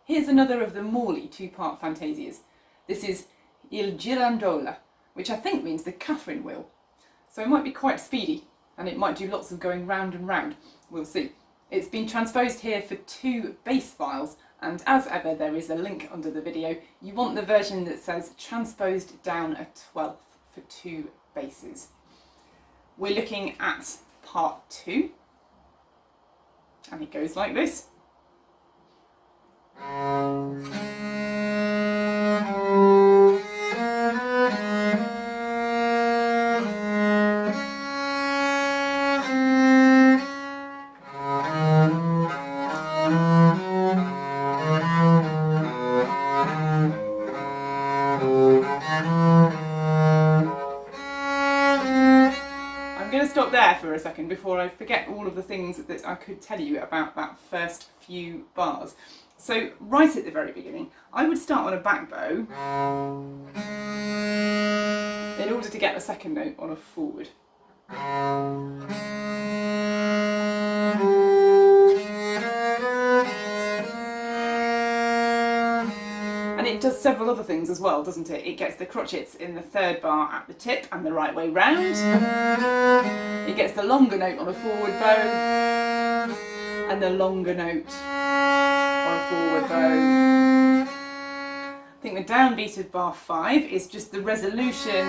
Here's another of the Morley two-part fantasias. This is Il Girandola, which I think means the Catherine wheel. So it might be quite speedy, and it might do lots of going round and round. We'll see. It's been transposed here for 2 bass files, and as ever there is a link under the video. You want the version that says transposed down a 12th for 2 basses. We're looking at part 2, and it goes like this. I'm going to stop there for a second before I forget all of the things that I could tell you about that first few bars. So right at the very beginning, I would start on a back bow in order to get the second note on a forward. And it does several other things as well, doesn't it? It gets the crotchets in the 3rd bar at the tip and the right way round. It gets the longer note on a forward bow and the longer note on a forward bow. I think the downbeat of bar 5 is just the resolution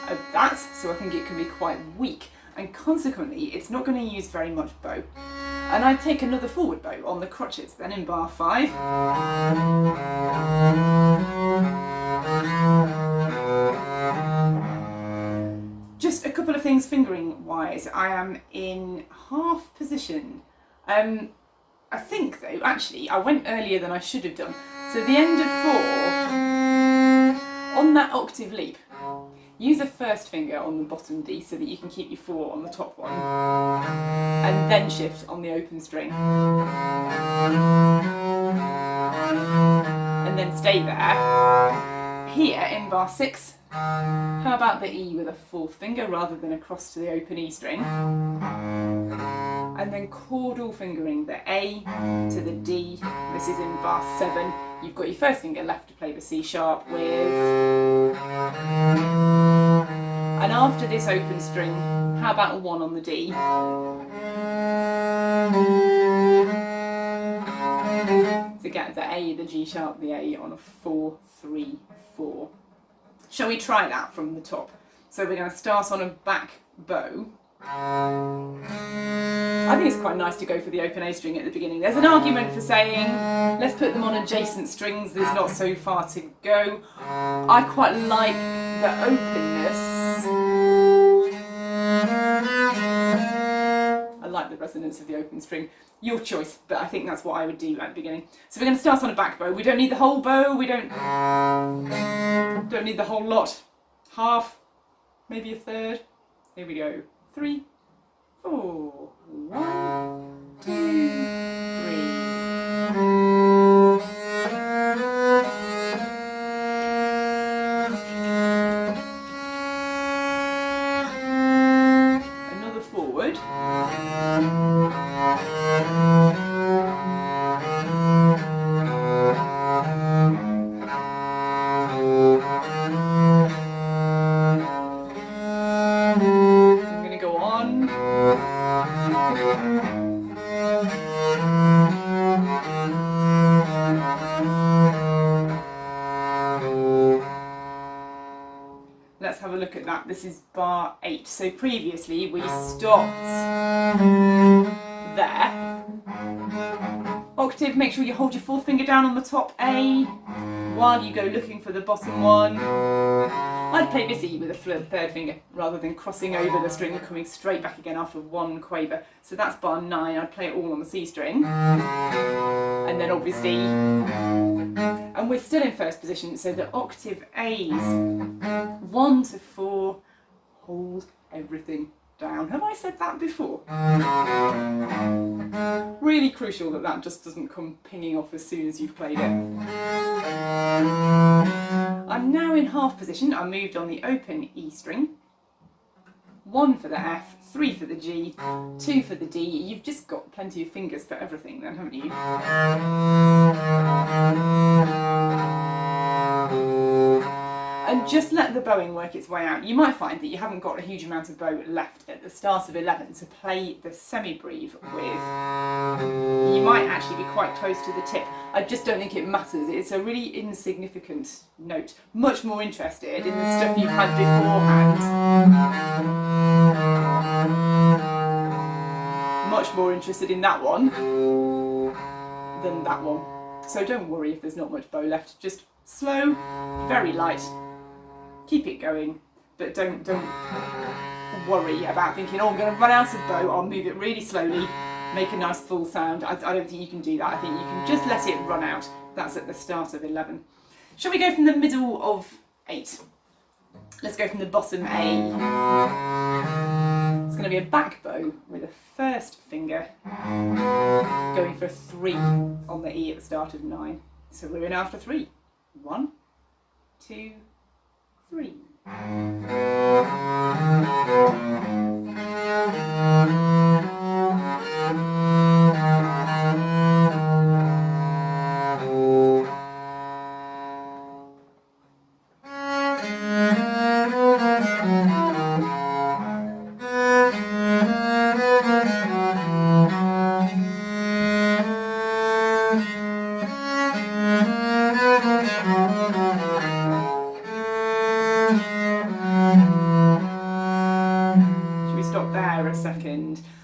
of that, so I think it can be quite weak, and consequently it's not going to use very much bow. And I'd take another forward bow on the crotchets then in bar 5. Just a couple of things fingering wise. I am in half position. I think though, actually, I went earlier than I should have done. So the end of 4, on that octave leap, use a first finger on the bottom D so that you can keep your 4 on the top one, and then shift on the open string. And then stay there. Here in bar 6, how about the E with a 4th finger rather than across to the open E string? And then chordal fingering the A to the D. This is in bar 7. You've got your first finger left to play the C sharp with. And after this open string, how about a 1 on the D? To get the A, the G sharp, the A on a 4, 3, 4. Shall we try that from the top? So we're going to start on a back bow. I think it's quite nice to go for the open A string at the beginning. There's an argument for saying, let's put them on adjacent strings, there's not so far to go. I quite like the openness. I like the resonance of the open string. Your choice, but I think that's what I would do at the beginning. So we're going to start on a back bow. We don't need the whole bow, we don't need the whole lot. Half, maybe a 3rd. Here we go. 3, 4, 1, 2, 3. Another forward. Let's have a look at that. This is bar 8. So previously we stopped there. Octave, make sure you hold your 4th finger down on the top A while you go looking for the bottom one. I'd play this E with a 3rd finger rather than crossing over the string and coming straight back again after 1 quaver. So that's bar 9. I'd play it all on the C string. And then obviously, and we're still in first position, so the octave A's 1 to 4, hold everything down. Have I said that before? Really crucial that that just doesn't come pinging off as soon as you've played it. I'm now in half position. I moved on the open E string. 1 for the F, 3 for the G, 2 for the D. You've just got plenty of fingers for everything then, haven't you? And just let the bowing work its way out. You might find that you haven't got a huge amount of bow left at the start of 11 to play the semi-breve with. You might actually be quite close to the tip. I just don't think it matters. It's a really insignificant note. Much more interested in the stuff you've had beforehand. Much more interested in that one than that one. So don't worry if there's not much bow left. Just slow, very light. Keep it going, but don't worry about thinking, oh, I'm going to run out of bow. I'll move it really slowly, make a nice full sound. I don't think you can do that. I think you can just let it run out. That's at the start of 11. Shall we go from the middle of 8? Let's go from the bottom A. It's going to be a back bow with a first finger going for a 3 on the E at the start of 9. So we're in after 3. 1, 2, 3.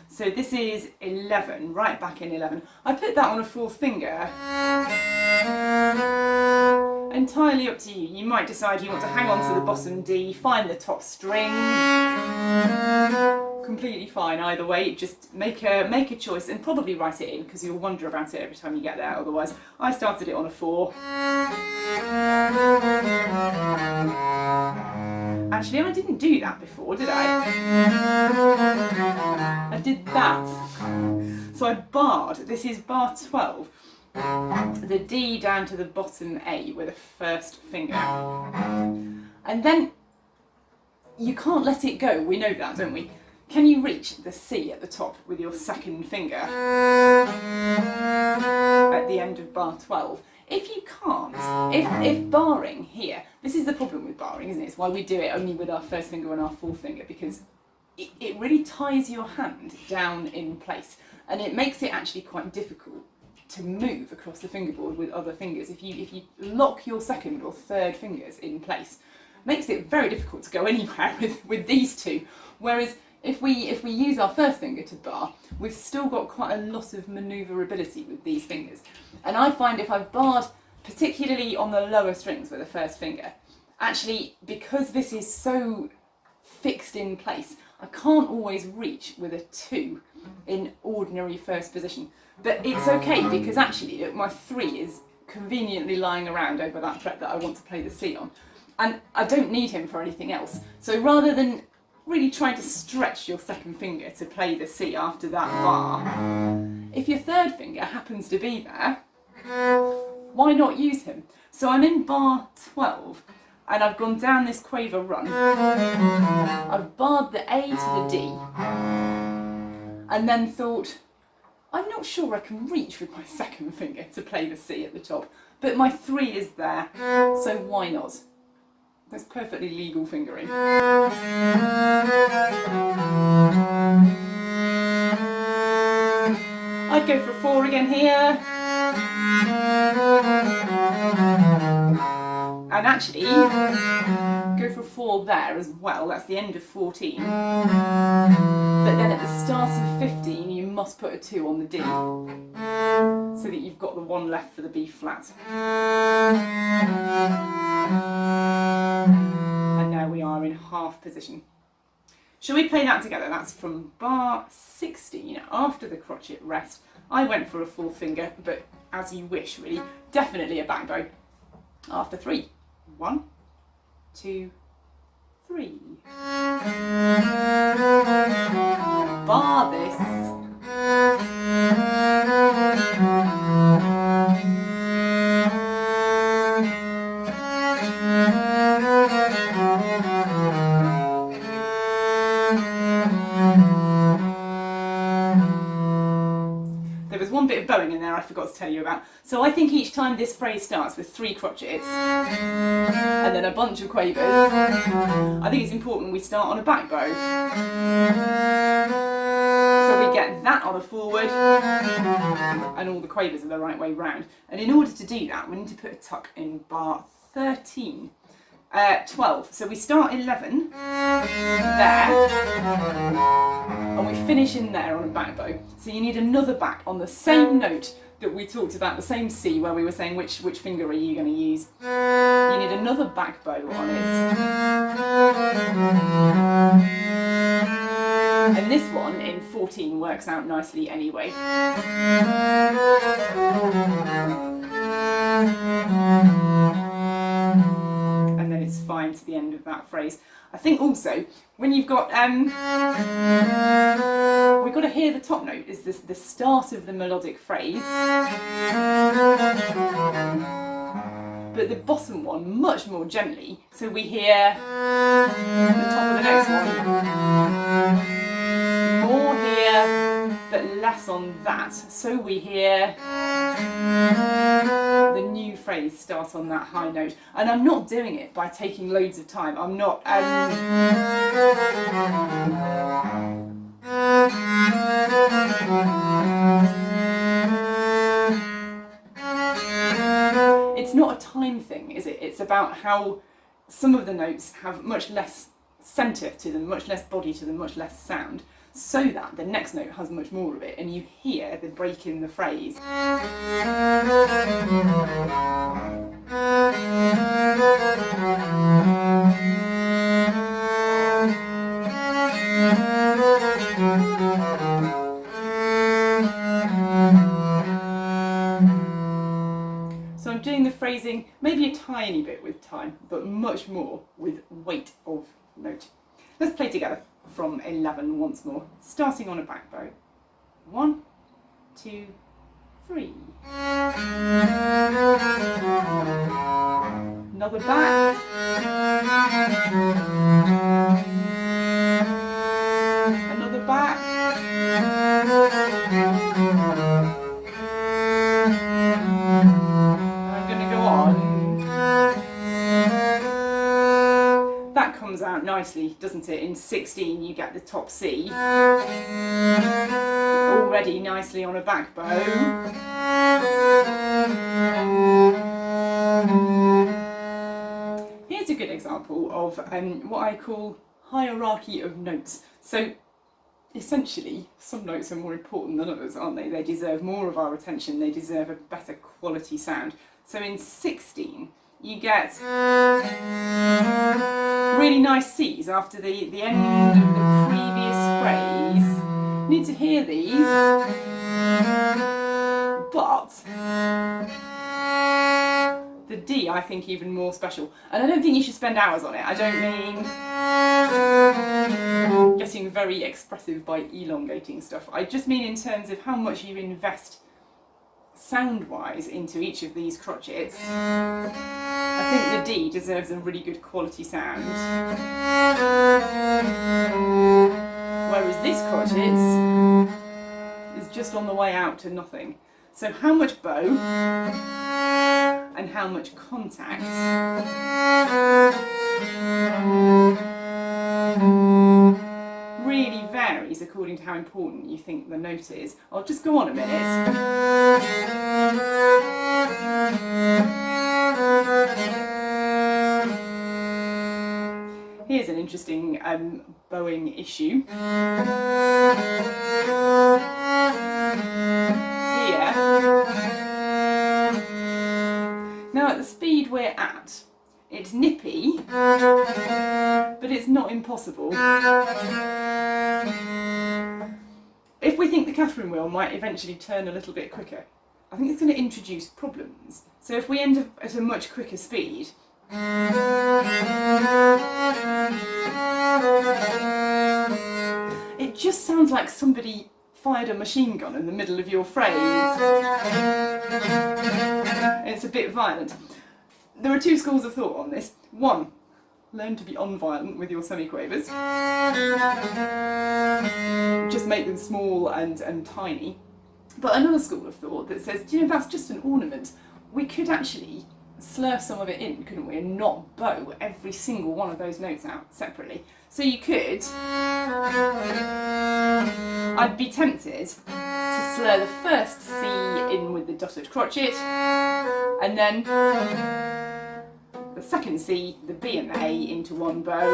So this is 11, right back in 11. I put that on a 4th finger. Entirely up to you. You might decide you want to hang on to the bottom D, find the top string. Completely fine either way. Just make a choice and probably write it in, because you'll wonder about it every time you get there otherwise. I started it on a 4. Actually, I didn't do that before, did I? I did that. So I barred, this is bar 12, the D down to the bottom A with a first finger. And then you can't let it go, we know that, don't we? Can you reach the C at the top with your second finger at the end of bar 12? If you can't, if barring here, this is the problem with barring, isn't it? It's why we do it only with our first finger and our 4th finger, because it really ties your hand down in place, and it makes it actually quite difficult to move across the fingerboard with other fingers. If you lock your 2nd or 3rd fingers in place, it makes it very difficult to go anywhere with these two. Whereas if we use our first finger to bar, we've still got quite a lot of manoeuvrability with these fingers. And I find if I've barred, particularly on the lower strings with the first finger, actually, because this is so fixed in place, I can't always reach with a 2 in ordinary first position. But it's okay, because actually look, my 3 is conveniently lying around over that fret that I want to play the C on. And I don't need him for anything else. So rather than really trying to stretch your 2nd finger to play the C after that bar, if your 3rd finger happens to be there, why not use him? So I'm in bar 12 and I've gone down this quaver run. I've barred the A to the D and then thought, I'm not sure I can reach with my 2nd finger to play the C at the top, but my 3 is there, so why not? That's perfectly legal fingering. I'd go for a 4 again here. And actually, go for a 4 there as well. That's the end of 14. But then at the start of 15, you must put a 2 on the D, so that you've got the 1 left for the B flat. And now we are in half position. Shall we play that together? That's from bar 16, after the crotchet rest. I went for a 4th finger, but as you wish, really. Definitely a back bow. After 3. 1, 2, 3. Bar this. one bit of bowing in there I forgot to tell you about. So I think each time this phrase starts with 3 crotchets and then a bunch of quavers, I think it's important we start on a back bow. So we get that on a forward and all the quavers are the right way round. And in order to do that, we need to put a tuck in bar 13. 12. So we start 11 there and we finish in there on a back bow. So you need another back on the same note that we talked about, the same C where we were saying which finger are you going to use. You need another back bow on it. And this one in 14 works out nicely anyway. And then it's fine to the end of that phrase. I think also when you've got we've got to hear the top note is this the start of the melodic phrase, but the bottom one much more gently, so we hear the top of the next one more here but less on that, so we hear the new phrase start on that high note. And I'm not doing it by taking loads of time. I'm not it's not a time thing, is it? It's about how some of the notes have much less centre to them, much less body to them, much less sound, so that the next note has much more of it and you hear the break in the phrase. So I'm doing the phrasing maybe a tiny bit with time, but much more with weight of note. Let's play together from 11 once more, starting on a back bow. 1, 2, 3. Another back. Another back. And I'm going to go on. That comes out nicely, doesn't it? In 16 you get the top C. Already nicely on a back bow. Here's a good example of what I call hierarchy of notes. So essentially, some notes are more important than others, aren't they? They deserve more of our attention, they deserve a better quality sound. So in 16, you get really nice C's after the end of the previous phrase. You need to hear these, but the D I think even more special. And I don't think you should spend hours on it. I don't mean getting very expressive by elongating stuff. I just mean in terms of how much you invest sound-wise into each of these crotchets. I think the D deserves a really good quality sound. Whereas this crotchet is just on the way out to nothing. So how much bow and how much contact really varies according to how important you think the note is. I'll just go on a minute. Here's an interesting bowing issue. Here. Now at the speed we're at, it's nippy, but it's not impossible. If we think the Catherine wheel might eventually turn a little bit quicker, I think it's going to introduce problems. So if we end up at a much quicker speed, it just sounds like somebody fired a machine gun in the middle of your phrase. It's a bit violent. There are two schools of thought on this. One, learn to be unviolent with your semiquavers. Just make them small and tiny. But another school of thought that says, you know, that's just an ornament. We could actually slur some of it in, couldn't we, and not bow every single one of those notes out separately. So you could, I'd be tempted to slur the first C in with the dotted crotchet, and then the second C, the B and the A into one bow,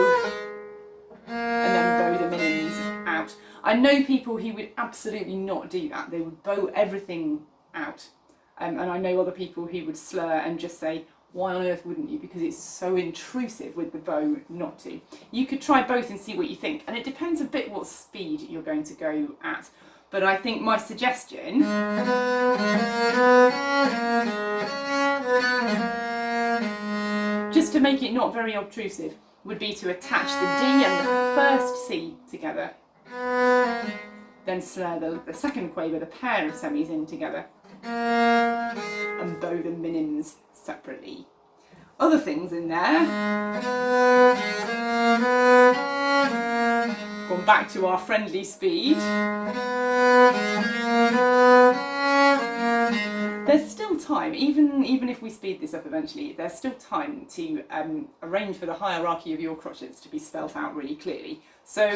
and then bow the minims out. I know people who would absolutely not do that. They would bow everything out. And I know other people who would slur and just say, why on earth wouldn't you? Because it's so intrusive with the bow not to. You could try both and see what you think. And it depends a bit what speed you're going to go at. But I think my suggestion just to make it not very obtrusive would be to attach the D and the first C together. Then slur the second quaver, the pair of semis in together, and bow the minims separately. Other things in there. Gone back to our friendly speed. There's still time, even if we speed this up eventually, there's still time to arrange for the hierarchy of your crotchets to be spelt out really clearly. So,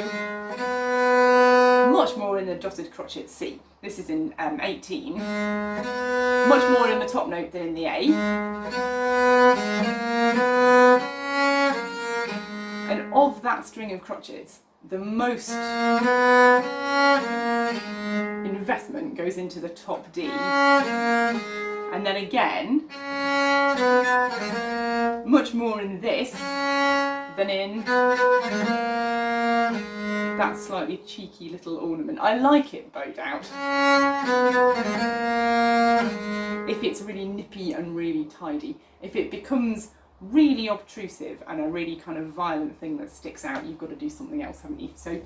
much more in the dotted crotchet C. This is in 18. Much more in the top note than in the A. And of that string of crotchets, the most investment goes into the top D. And then again, much more in this than in that slightly cheeky little ornament. I like it bowed out. If it's really nippy and really tidy. If it becomes really obtrusive and a really kind of violent thing that sticks out, you've got to do something else, haven't you? So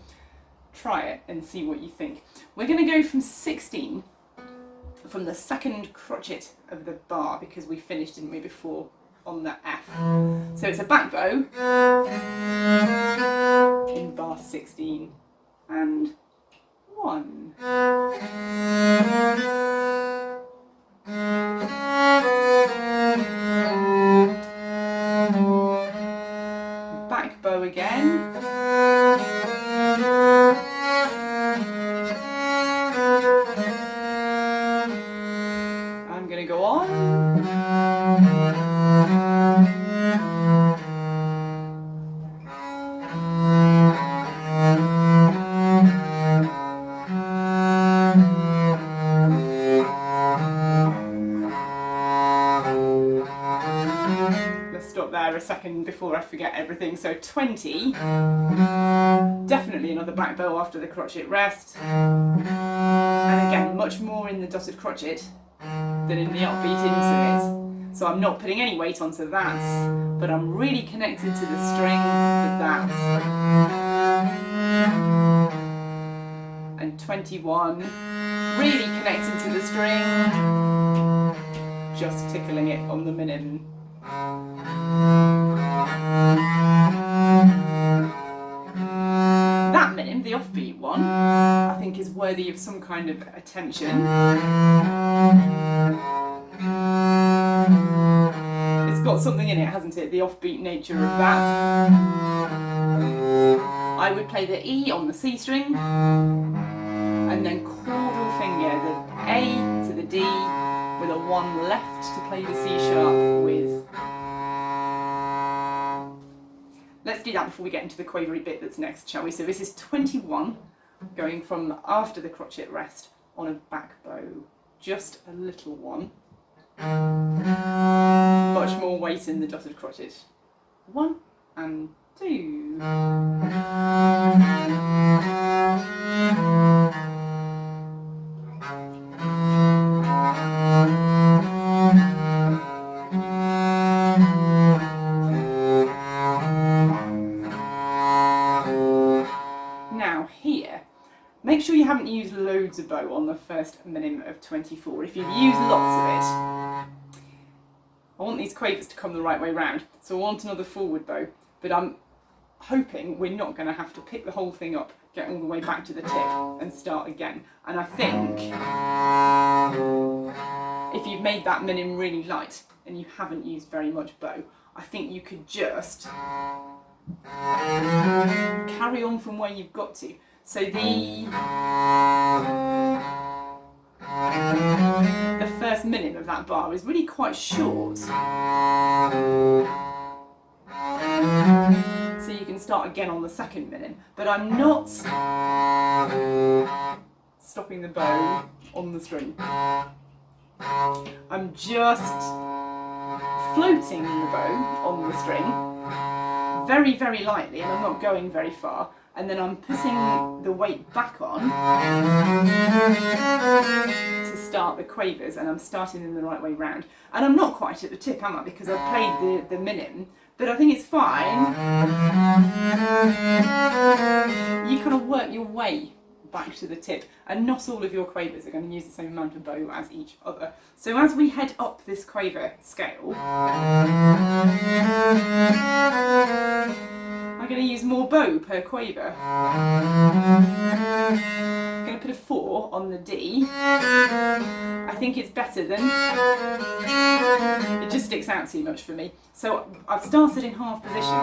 try it and see what you think. We're going to go from 16 from the second crotchet of the bar, because we finished, didn't we, before on the F. So it's a back bow in bar 16 and 1. Back bow again. I'm going to go on. A second before I forget everything. So 20, definitely another back bow after the crotchet rest, and again much more in the dotted crotchet than in the upbeat into it. So I'm not putting any weight onto that, but I'm really connected to the string for that. And 21, really connected to the string, just tickling it on the minim. That minim, the offbeat one, I think is worthy of some kind of attention. It's got something in it, hasn't it? The offbeat nature of that. I would play the E on the C string, and then chordal finger the A to the D with a 1 left to play the C sharp with. Let's do that before we get into the quavery bit that's next, shall we? So this is 21, going from after the crotchet rest on a back bow, just a little one. Much more weight in the dotted crotchet. 1 and 2. Make sure you haven't used loads of bow on the first minim of 24. If you've used lots of it, I want these quavers to come the right way round, so I want another forward bow, but I'm hoping we're not going to have to pick the whole thing up, get all the way back to the tip and start again. And I think you've made that minim really light and you haven't used very much bow, I think you could just carry on from where you've got to. So the first minim of that bar is really quite short. So you can start again on the second minim, but I'm not stopping the bow on the string. I'm just floating the bow on the string very, very lightly, and I'm not going very far, and then I'm putting the weight back on to start the quavers, and I'm starting in the right way round. And I'm not quite at the tip, am I? Because I've played the minim, but I think it's fine. You kind of work your way back to the tip, and not all of your quavers are going to use the same amount of bow as each other. So as we head up this quaver scale, I'm going to use more bow per quaver. I'm going to put a 4 on the D. I think it's better than, it just sticks out too much for me. So I've started in half position.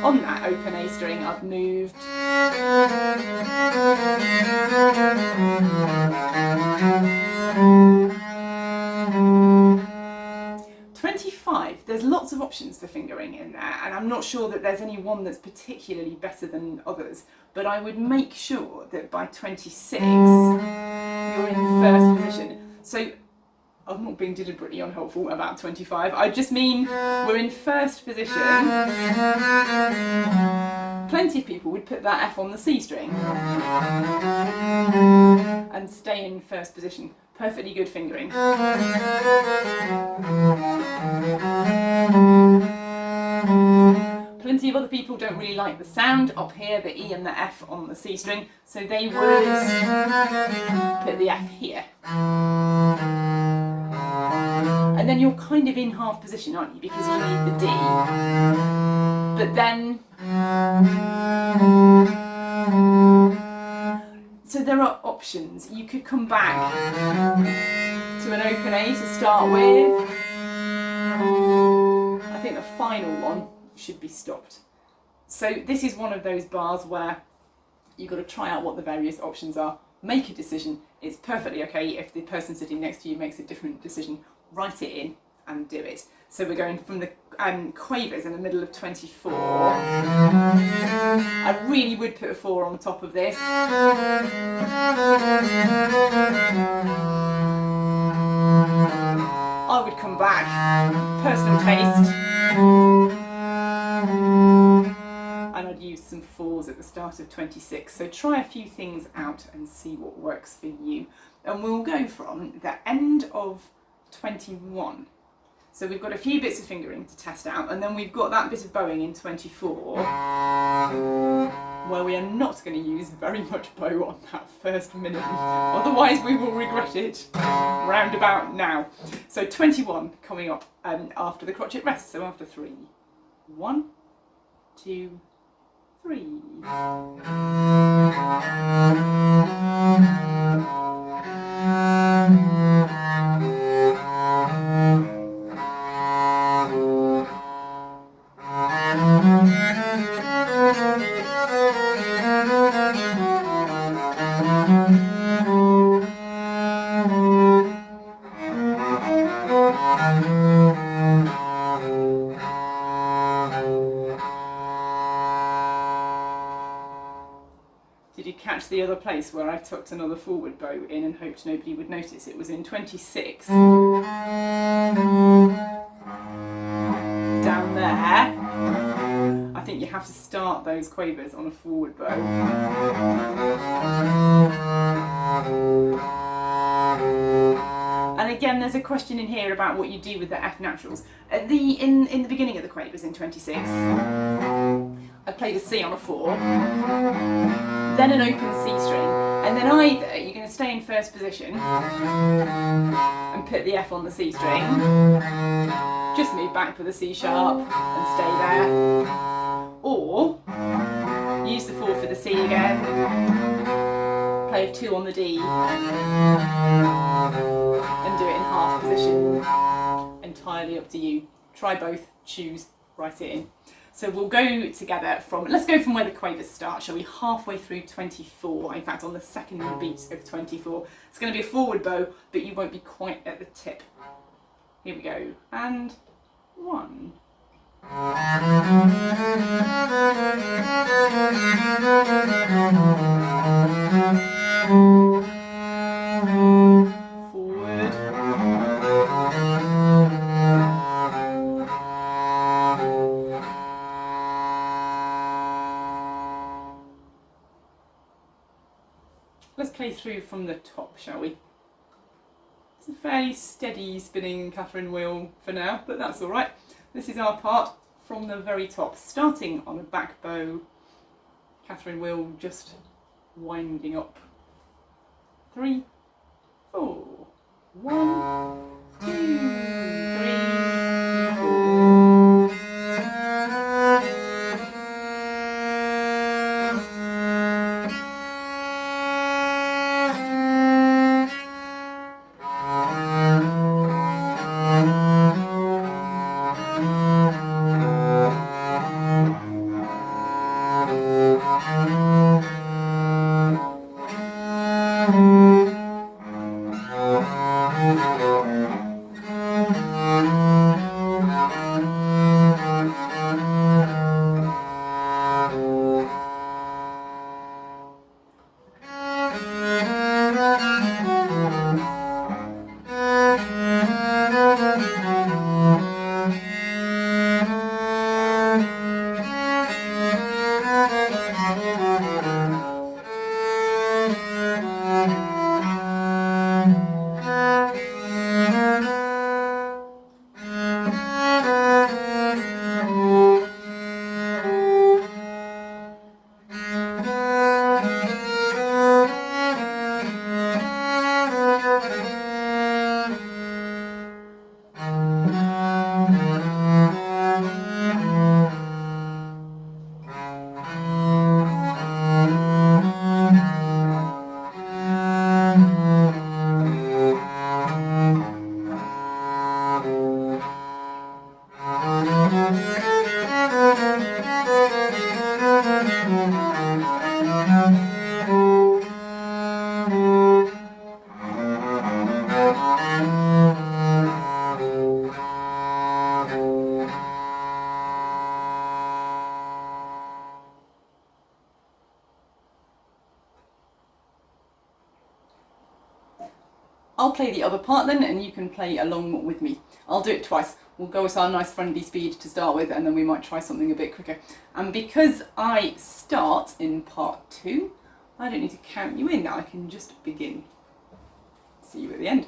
On that open A string, I've moved 25. There's lots of options for fingering in there, and I'm not sure that there's any one that's particularly better than others, but I would make sure that by 26 you're in first position. So I'm not being deliberately unhelpful about 25, I just mean we're in first position. Plenty of people would put that F on the C string and stay in first position. Perfectly good fingering. Plenty of other people don't really like the sound up here, the E and the F on the C string, so they would put the F here. And then you're kind of in half position, aren't you? Because you need the D. But then, so there are options. You could come back to an open A to start with. I think the final one should be stopped. So this is one of those bars where you've got to try out what the various options are, make a decision. It's perfectly okay if the person sitting next to you makes a different decision. Write it in and do it. So we're going from the quavers in the middle of 24. I really would put a 4 on top of this. I would come back, personal taste, and I'd use some 4s at the start of 26. So try a few things out and see what works for you. And we'll go from the end of 21. So we've got a few bits of fingering to test out, and then we've got that bit of bowing in 24 where we are not going to use very much bow on that first minute, otherwise we will regret it round about now. So 21 coming up after the crotchet rest, so after 3. 1, 2, 3. Did you catch the other place where I tucked another forward bow in and hoped nobody would notice? It was in 26. Down there. I think you have to start those quavers on a forward bow. And again, there's a question in here about what you do with the F naturals. In the beginning of the quavers in 26, I played a C on a 4, then an open C string, and then either you're going to stay in first position and put the F on the C string, just move back for the C sharp and stay there, or use the 4 for the C again, play a 2 on the D, and do stance position. Entirely up to you. Try both, choose, write it in. So we'll go together let's go from where the quavers start, shall we? Halfway through 24, in fact on the second beat of 24. It's going to be a forward bow, but you won't be quite at the tip. Here we go, and 1. Forward. Let's play through from the top, shall we? It's a fairly steady spinning Catherine wheel for now, but that's all right. This is our part from the very top, starting on a back bow, Catherine wheel just winding up. 3, 4, 1, 2, 3, 4. I'll play the other part then, and you can play along with me. I'll do it twice. We'll go at our nice friendly speed to start with, and then we might try something a bit quicker. And because I start in part 2, I don't need to count you in now, I can just begin. See you at the end.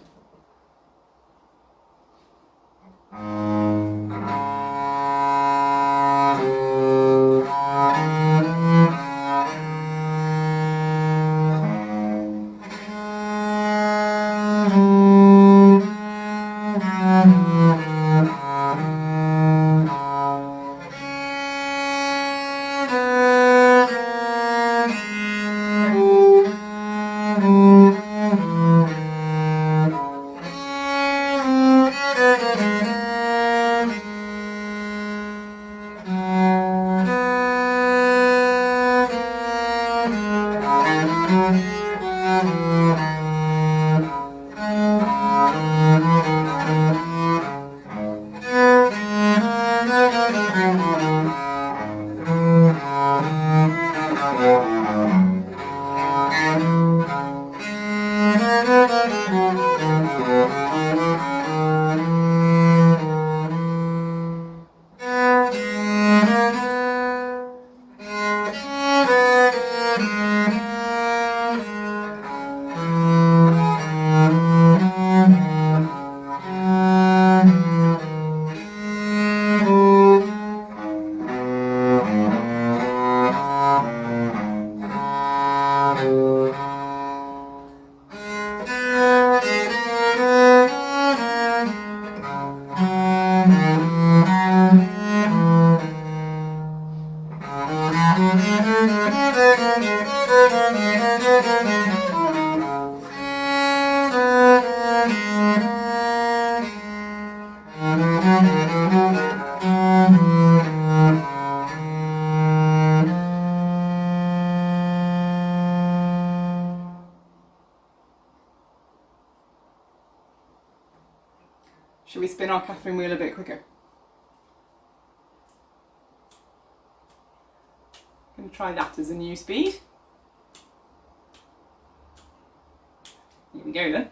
Shall we spin our Catherine wheel a bit quicker? I'm going to try that as a new speed. Here we go then.